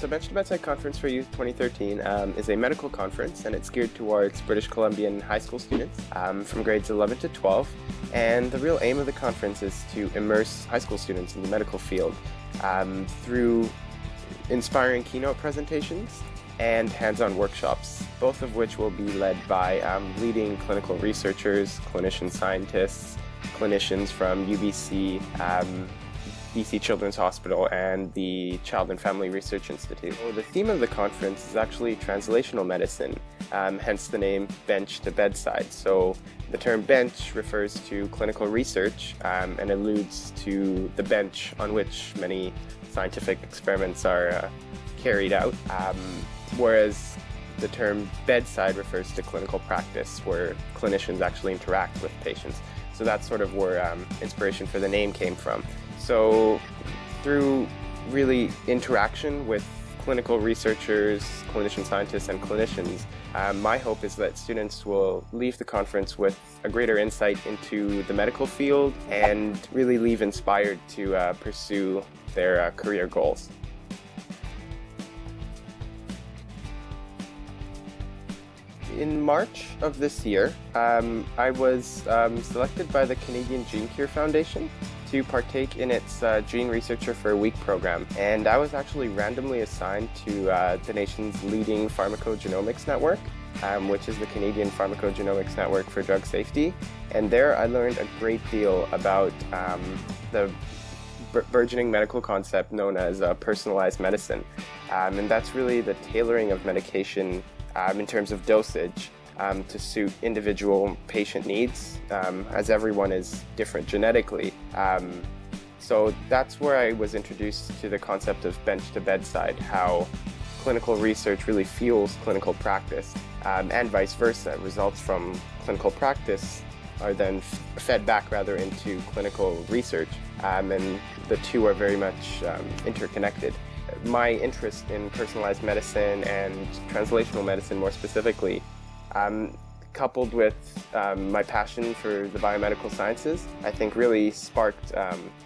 So Bench to Bedside Conference for Youth 2013 is a medical conference, and it's geared towards British Columbian high school students from grades 11 to 12. And the real aim of the conference is to immerse high school students in the medical field through inspiring keynote presentations and hands-on workshops, both of which will be led by leading clinical researchers, clinician scientists, clinicians from UBC, BC Children's Hospital, and the Child and Family Research Institute. So the theme of the conference is actually translational medicine, hence the name Bench to Bedside. So the term bench refers to clinical research and alludes to the bench on which many scientific experiments are carried out, whereas the term bedside refers to clinical practice, where clinicians actually interact with patients. So that's sort of where inspiration for the name came from. So through really interaction with clinical researchers, clinician scientists, and clinicians, my hope is that students will leave the conference with a greater insight into the medical field and really leave inspired to pursue their career goals. In March of this year, I was selected by the Canadian Gene Cure Foundation to partake in its Gene Researcher for a Week program, and I was actually randomly assigned to the nation's leading pharmacogenomics network, which is the Canadian Pharmacogenomics Network for Drug Safety. And there I learned a great deal about the burgeoning medical concept known as personalized medicine, and that's really the tailoring of medication in terms of dosage to suit individual patient needs, as everyone is different genetically. So that's where I was introduced to the concept of bench to bedside, how clinical research really fuels clinical practice, and vice versa. Results from clinical practice are then fed back rather into clinical research, and the two are very much interconnected. My interest in personalized medicine and translational medicine more specifically, coupled with my passion for the biomedical sciences, I think really sparked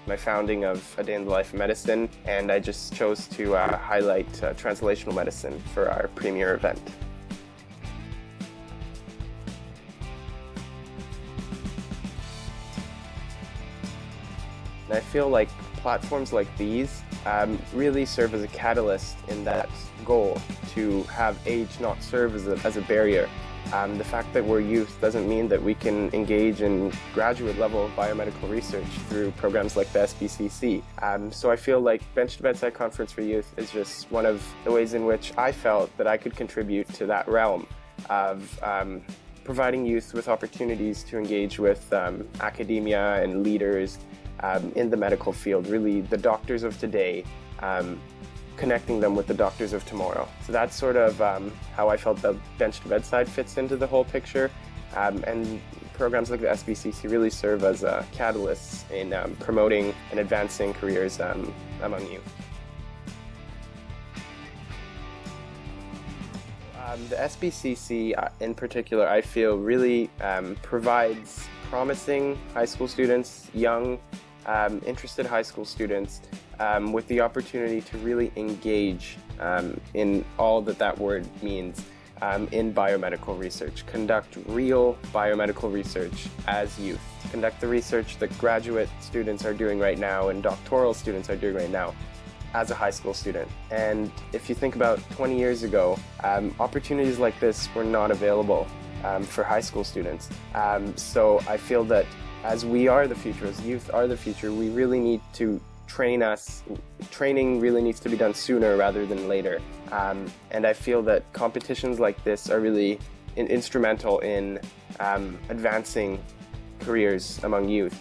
my founding of A Day in the Life of Medicine, and I just chose to highlight translational medicine for our premier event. And I feel like platforms like these really serve as a catalyst in that goal to have age not serve as a barrier. The fact that we're youth doesn't mean that we can engage in graduate level biomedical research through programs like the SBCC. So I feel like Bench to Bedside Conference for Youth is just one of the ways in which I felt that I could contribute to that realm of providing youth with opportunities to engage with academia and leaders in the medical field, really the doctors of today, connecting them with the doctors of tomorrow. So that's sort of how I felt that Bench to Bedside fits into the whole picture, and programs like the SBCC really serve as catalysts in promoting and advancing careers among youth. The SBCC in particular, I feel really provides promising high school students, young interested high school students with the opportunity to really engage in all that word means in biomedical research. Conduct real biomedical research as youth. Conduct the research that graduate students are doing right now and doctoral students are doing right now as a high school student. And if you think about 20 years ago, opportunities like this were not available for high school students. So I feel that as we are the future, as youth are the future, we really need to training really needs to be done sooner rather than later. And I feel that competitions like this are really instrumental in advancing careers among youth.